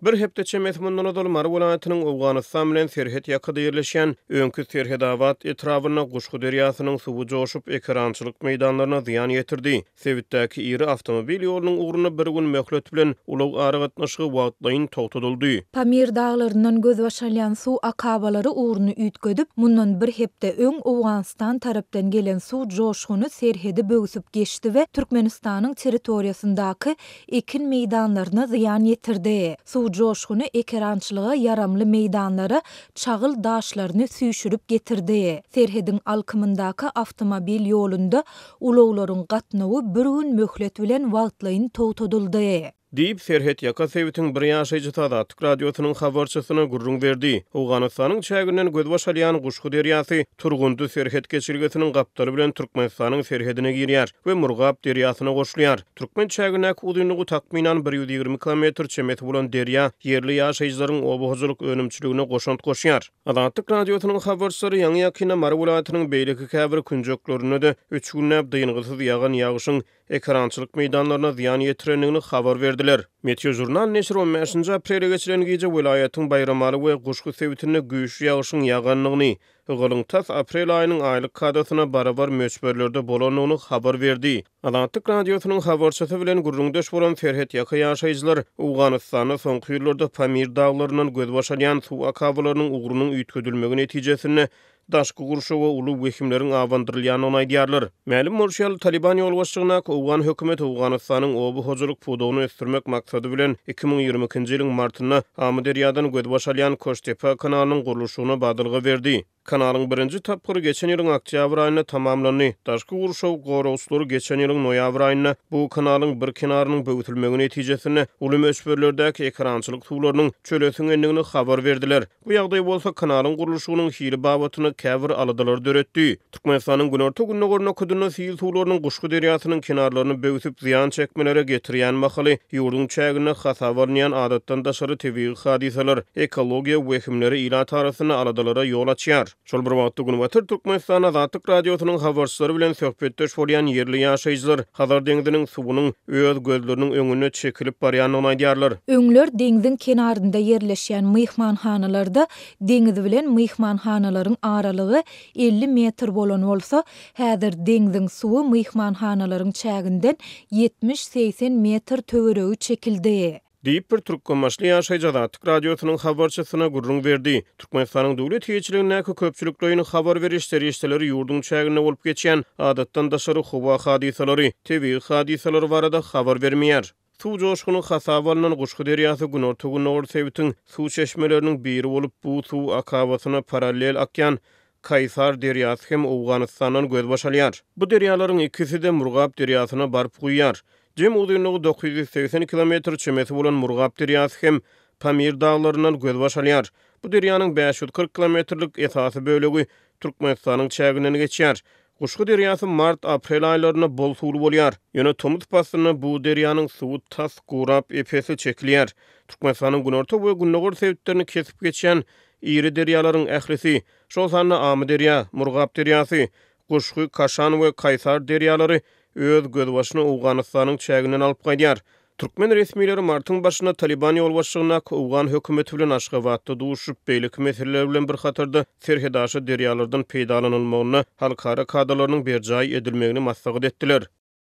Bir hepde çemet mundan odal Mar welaýatynyň Awganystan bilen serhet ýakynda ýerleşýän öňkü Serhedabad etrawyna Guşgu derýasynyň suwy joşup ekrançylyk meýdanlaryna ziýan ýetirdi. Sewitdäki iri awtomobil ýolunyň uğruna bir gün möhlet bilen ulag ary gatnaşygy wagtlaýyn togtadyldy. Pamir dağlarından göz başalyan su akabalary uğrunu ütgödüp, mundan bir hepde öň Awganistan tarapdan gelen su joşguny serhedi bögüsüp geçdi we Türkmenistanyň territoriýasyndaky ekin meýdanlaryna ziýan ýetirdi. Su joşguny ekrançylyga yaramly meýdanlara çagyl daşlaryny süýşürip getirdi. Serhedin alkymyndaky awtomobil ýolunda ulaglaryň gatnawy bir gün möhlet bilen wagtlaýyn togtadyldy. Diýip Serhet ýaka Sewitiň bir ýaşaýjy Tadatyk radiosynyň habarçysyna gurrun berdi. Awganystanyň çäginden göz başalýan Guşgu derýasy Turgundy Serhet geçirgesiniň gapdary bilen Türkmenistanyň serhedine girýär we Murgap derýasyna goşulýar. Türkmen çäginek uzunlygy takminan 120 km çemet bolan derýa ýerli ýaşaýjylaryň obahojalyk önümçiligine goşant goşýar. Tadatyk radiosynyň habarçylary ýaňy ýakyna Mar welaýatynyň beýleki käbir künjeklerine de 3 günnäp dyňgysyz ýagan ýagyşyň ekrançylyk meýdanlaryna ziýan ýetirenligini habar berdiler. Meteo Jurnal neşri 15 aprelde geçiren gece welaýatyň bayramaly we Guşgu Sewitine güýçli ýagyşyň ýaganlygyny, Ygylyň tas aprel aýynyň aýlyk kadasyna barabar möçberlerde bolanyny habar berdi. Tadatyk radiosynyň habarçysy bilen gurrundaş bolan Serhet ýaka ýaşaýjylar Awganystanyň soňky ýyllarda Pamir daglarynyň göz başalýan suw akabalarynyň ugrunyň üýtgedilmegi netijesinde daşky gurşa we uly wehimleriň awandyrylýanyny aýdýarlar. Mälim bolşal Taliban ýol başçylygyna Awgan hökümeti Awganystanyň obahojalyk pudugyny ösdürmek maksady bilen 2022-nji ýylyň martyna Amudarýadan göz başalýan Koştepe kanalynyň gurulşygyna badylgy berdi. Kanalyň birinji tapgyry geçen ýylyň oktýabr aýyna tamamlandy. Daşky gurşa gorowçlary geçen ýylyň noýabr aýyna bu kanalyň bir kenarynyň böwütilmegi netijesinde uly möçberlerdäki ekrançylyk suwlarynyň çölesiň endigini habar berdiler. Bu ýagdaý bolsa kanalyň gurulşygynyň hili babatyny käbir aladalar döretdi. Türkmenistanyň günorta gününe gorna kuduny sil suwlarynyň Guşgu derýasynyň kenarlaryny böwüsüp ziýan çekmelere getirýän mahaly ýurdun çägine hasabarlayan adatdan daşary tebii hadisalar, ekologiýa wehimleri ila tarasyna aladalara ýol açýar. Şol bir wagtda Günbatyr Türkmenistan Azatyk radiosynyň habarçylary bilen söhbetdeş bolýan ýerli ýaşaýjylar Hazar deňiziniň suwunyň öz gözleriniň öňüne çekilip barýanyny aýdýarlar. Öňler deňiziň kenarynda ýerleşýän myhmanhanalarda deňiz bilen myhmanhanalaryň aralygy 50 metr bolan bolsa, häzir deňiziň suwy myhmanhanalaryň çäginden 70-80 metr töweregi çekildi. Diýip bir türkmenmaşly ýaşaýjy Azatyk radiosynyň habarçysyna gurrun berdi. Türkmenistanyň döwlet ýetirligindäki köpçüliklerini habar beriş serýeşleri ýurdun çägine bolup geçýän adatdan daşary howa hadisalary, tebii hadisalary barada habar bermeýär. Suw joşguny hasabalynan Guşgu derýasy günorta gününe Sewitiň suw çeşmeleriniň biri bolup bu suw akabasyna paralel akýan Kaysar derýasy hem Awganystanyň göz başalýar. Bu derýalaryň ikisi de Murgap derýasyna baryp guýýar. Jem uzunlygy 980 km çemeti bolan Murgap derýasy hem Pamir daglaryndan göz başalýar. Bu derýanyň 540 km-lik esasy bölegi Türkmenistanyň çäginden geçýär. Guşgu derýasy mart-aprel aýlaryna bol suwly bolýar. Ýöne Tomut pasyna bu derýanyň suwy tas gurap epesi çekilýär. Türkmenistanyň günorta we günnägor sewitlerini kesip geçýän iri derýalaryň ählisi, şol sanly Amudarýa, Murgap derýasy, Guşgu, Kaşan we Kaysar derýalary öz gözbaşyna Awganystanyň çäginden alyp gaýdýar. Türkmen resmiýetleri martyň başyna Taliban ýol başçylygyna Awgan hökümeti bilen Aşgabatda duşup beýleki meseleler bilen bir hatarda serhedaşy derýalardan peýdalanylmagyna halkara kadrlarynyň berjaý edilmegini maslahat etdiler.